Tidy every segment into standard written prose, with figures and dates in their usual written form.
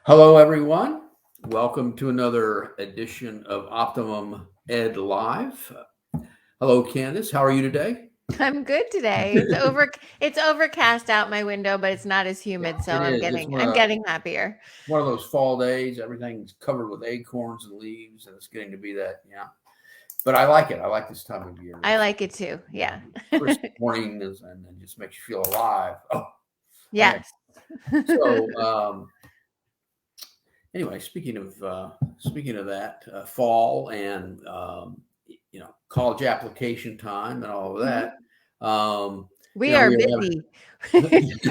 Hello, everyone. Welcome to another edition of Optimum Ed Live. Hello, Candace. How are you today? I'm good today. It's overcast out my window, but it's not as Yeah, humid, so it I'm is. It's getting I'm getting happier. one of those fall days. Everything's covered with acorns and leaves, and it's getting to be that. Yeah, but I like it. I like this time of year. I like it too. Yeah. Crisp mornings, and it just makes you feel alive. Oh, anyway. Yes. So, anyway, speaking of that, fall and college application time and all of Mhm. that. Um, We are we are having busy.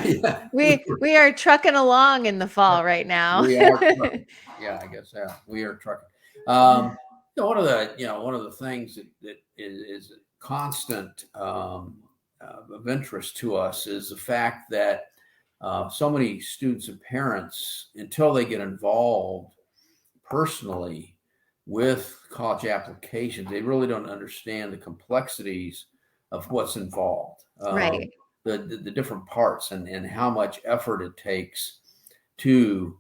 yeah, We are trucking along in the fall right now. we are trucking. Yeah, I guess we are trucking. One of the things that is a constant of interest to us is the fact that so many students and parents, until they get involved personally with college applications, they really don't understand the complexities of what's involved, Right. the different parts, and how much effort it takes to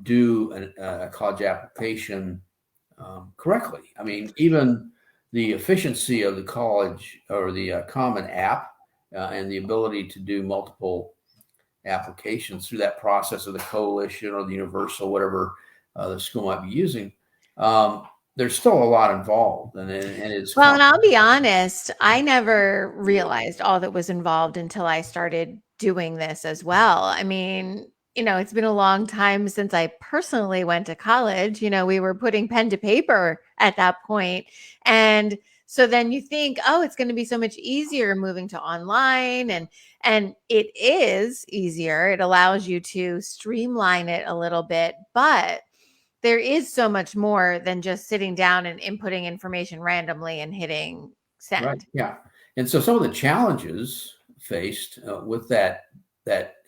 do a college application correctly. I mean, even the efficiency of the college or the Common App and the ability to do multiple applications through that process of the coalition or the universal, whatever the school might be using, there's still a lot involved, and it's Well, and I'll be honest, I never realized all that was involved until I started doing this as well. I mean, it's been a long time since I personally went to college. We were putting pen to paper at that point. And so then you think, oh, it's going to be so much easier moving to online and it is easier. It allows you to streamline it a little bit, but there is so much more than just sitting down and inputting information randomly and hitting right, send. yeah. And so some of the challenges faced with that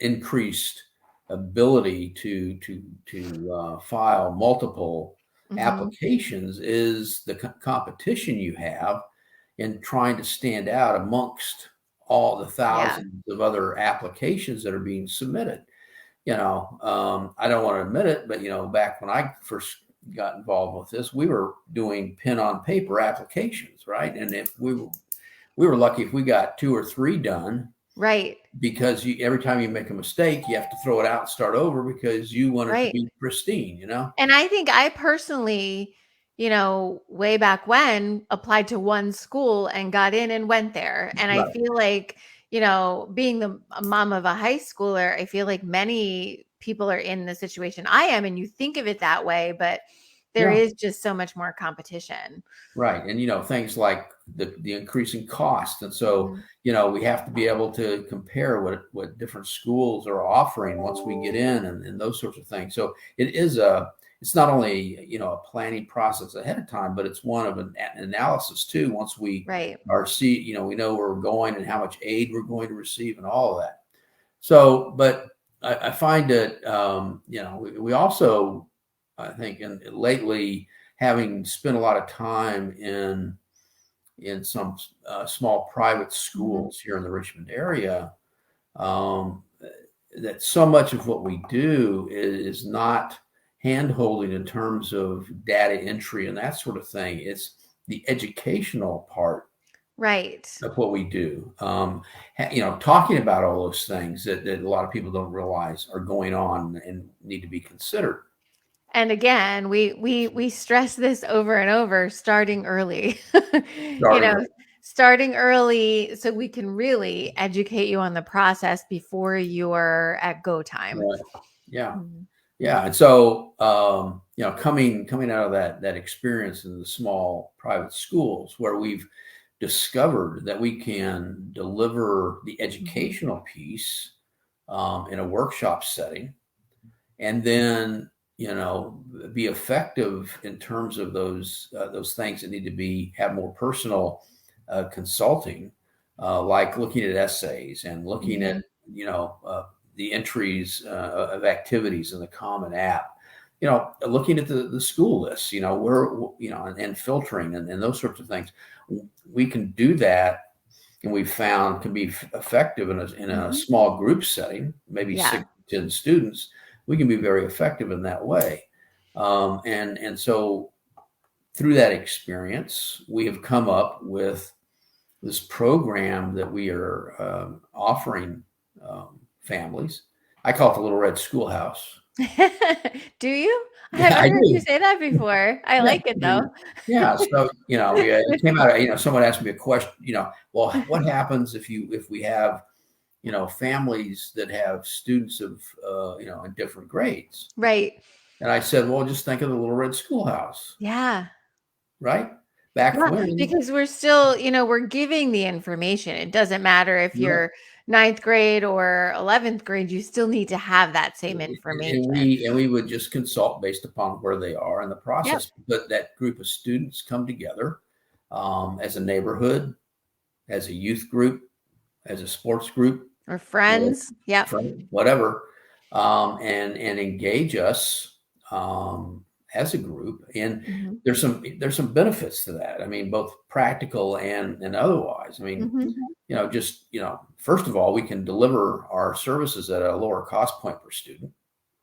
increased ability to file multiple Mhm. applications is the competition you have in trying to stand out amongst all the Yeah. thousands of other applications that are being submitted. I don't want to admit it, but back when I first got involved with this, we were doing pen on paper applications, right? And if we were lucky if we got two or three done, Right. because every time you make a mistake, you have to throw it out and start over because you want it to Right. be pristine. And I think I personally, way back when applied to one school and got in and went there. And I Right. feel like, being the a mom of a high schooler, I feel like many people are in the situation I am. And you think of it that way, but there Yeah. is just so much more competition. Right. And things like the increasing cost. And so, Mhm. we have to be able to compare what different schools are offering once we get in, and those sorts of things. So it's not only, a planning process ahead of time, but it's one of an analysis too. Once we Right. we know where we're going and how much aid we're going to receive and all of that. So, but I find that, we also, I think, lately, having spent a lot of time in some small private Mhm. schools here in the Richmond area, um, that so much of what we do is not hand holding in terms of data entry and that sort of thing. It's the educational part Right. of what we do. Talking about all those things that a lot of people don't realize are going on and need to be considered. And again, we stress this over and over, starting early. You Starting know, starting early so we can really educate you on the process before you're at go time. right. Yeah. Mhm. Yeah, and so coming out of that experience in the small private schools where we've discovered that we can deliver the Mhm. educational piece in a workshop setting, and then be effective in terms of those things that need to have more personal consulting, like looking at essays and looking at Mhm. you know uh, the entries of activities in the Common App. Looking at the school lists, where and filtering and those sorts of things. We can do that, and we found can be effective in a Mhm. small group setting, maybe Yeah. 6 to 10 students, we can be very effective in that way. And so through that experience, we have come up with this program that we are offering families. I call it the Little Red Schoolhouse. Do you? I Yeah, haven't I heard you do. say that before. I Yeah, like it I though. mean, yeah. So it came out of someone asked me a question. Well, what happens if we have families that have students of in different grades? Right. And I said, well, just think of the Little Red Schoolhouse, Yeah. right? Back Yeah, when, because we're still, we're giving the information. It doesn't matter if right, you're ninth grade or 11th grade, you still need to have that same and information. we would just consult based upon where they are in the Yep. process. But that group of students come together as a neighborhood, as a youth group, as a sports group, Or whatever, friends. Yep. whatever, and engage us as a group. And Hmm. there's some benefits to that. I mean, both practical and otherwise. I mean, Hmm. just first of all, we can deliver our services at a lower cost point per student,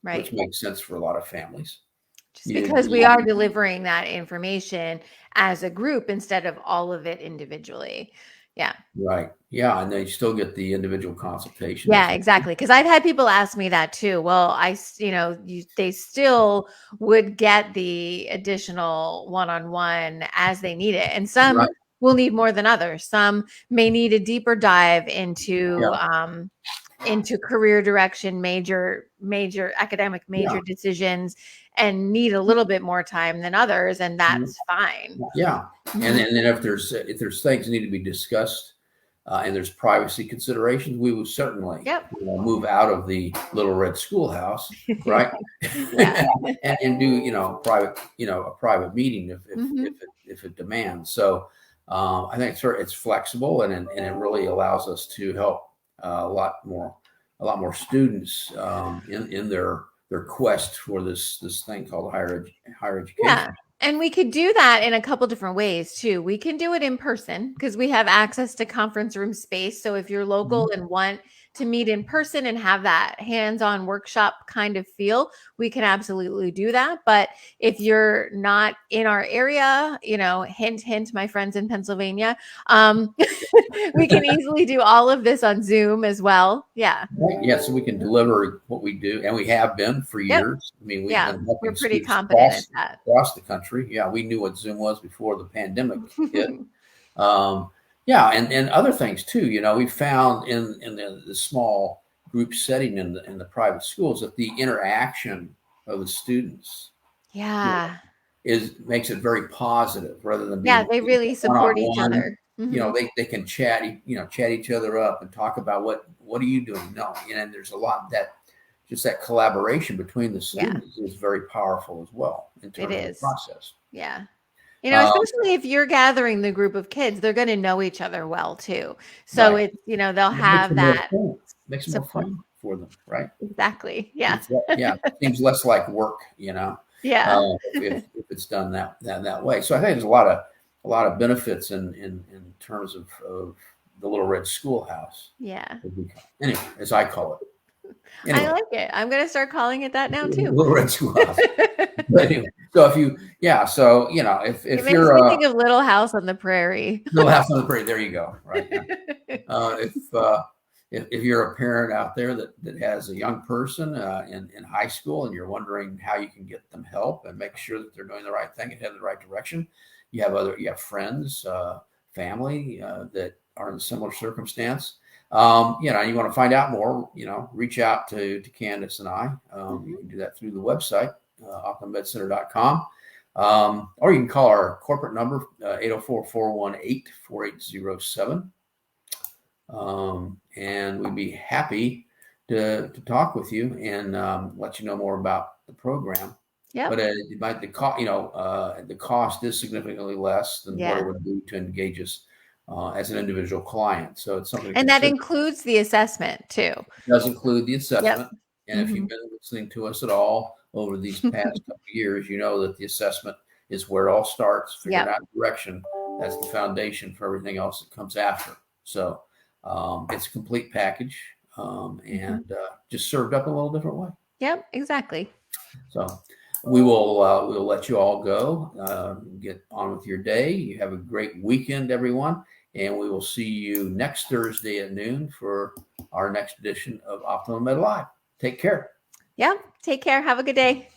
which Right. makes sense for a lot of families. Just You, because we are you, delivering that information as a group instead of all of it individually. Yeah. right? Yeah, and they still get the individual consultation Yeah, as well. exactly. Because I've had people ask me that too. Well, they still would get the additional one-on-one as they need it. And some Right? will need more than others. Some may need a deeper dive Yeah, into career direction, major academic yeah. major decisions, and need a little bit more time than others, and that's fine. Yeah, and Mhm. then if there's things that need to be discussed, and there's privacy considerations, we will certainly Yep. move out of the Little Red Schoolhouse, right? Yeah. And do private a private meeting Mhm. if it demands. So I think it's flexible and it really allows us to help a lot more students in their quest for this thing called higher Yeah. education. And we could do that in a couple different ways too. We can do it in person because we have access to conference room space. So if you're local Mhm. and want to meet in person and have that hands-on workshop kind of feel, we can absolutely do that. But if you're not in our area, hint, hint, my friends in Pennsylvania, we can easily do all of this on Zoom as well. Yeah. Right. Yeah, so we can deliver what we do, and we have been for Yep. years. I mean, we've Yeah. been We're helping pretty students competent at that. across the country. Yeah, we knew what Zoom was before the pandemic hit. Um, yeah, and other things too. We found in the small group setting in the private schools that the interaction of the students Yeah. makes it very positive rather than Yeah, being they really one on support each one. other. Mhm. They can chat each other up and talk about what are you doing. No, and there's a lot that just that collaboration between the Yeah, students is very powerful as well in it terms of the is. process. Yeah. Um, Especially if you're gathering the group of kids, they're gonna know each other well too. So right, it's, they'll it makes have it more that fun. Makes it more support. fun for them, right? Exactly. Yeah. Yeah, it seems less like work, Yeah. if it's done that way. So I think there's a lot of benefits in terms of the Little Red Schoolhouse, Yeah. anyway, as I call it. I Anyway, like it. I'm gonna start calling it that now too. Little Red Schoolhouse. But anyway, so if It makes you're me think of Little House on the Prairie. Little House on the Prairie, there you go. Right. Yeah. Uh, if, uh, if you're a parent out there that has a young person in high school and you're wondering how you can get them help and make sure that they're doing the right thing and head in the right direction, you have friends, family that are in a similar circumstance. And you want to find out more, reach out to Candace and I. You Mhm. can do that through the website, OptimumEdCenter.com. Or you can call our corporate number, 804-418-4807. And we'd be happy to talk with you and let you know more about the program. But Yep. the cost is significantly less than what it Yeah. would be to engage us as an individual client. So it's something to And that consider. includes the assessment too. It does include the Yep. assessment. And if you've Mhm. been listening to us at all over these past couple of years, you know that the assessment is where it all starts, figuring Yep. out direction. That's the foundation for everything else that comes after. So it's a complete package Mhm. and just served up a little different way. Yep, exactly. So we'll let you all go, get on with your day. You have a great weekend, everyone, and we will see you next Thursday at noon for our next edition of OptimumEd Live. Take care. Yep. Take care. Have a good day.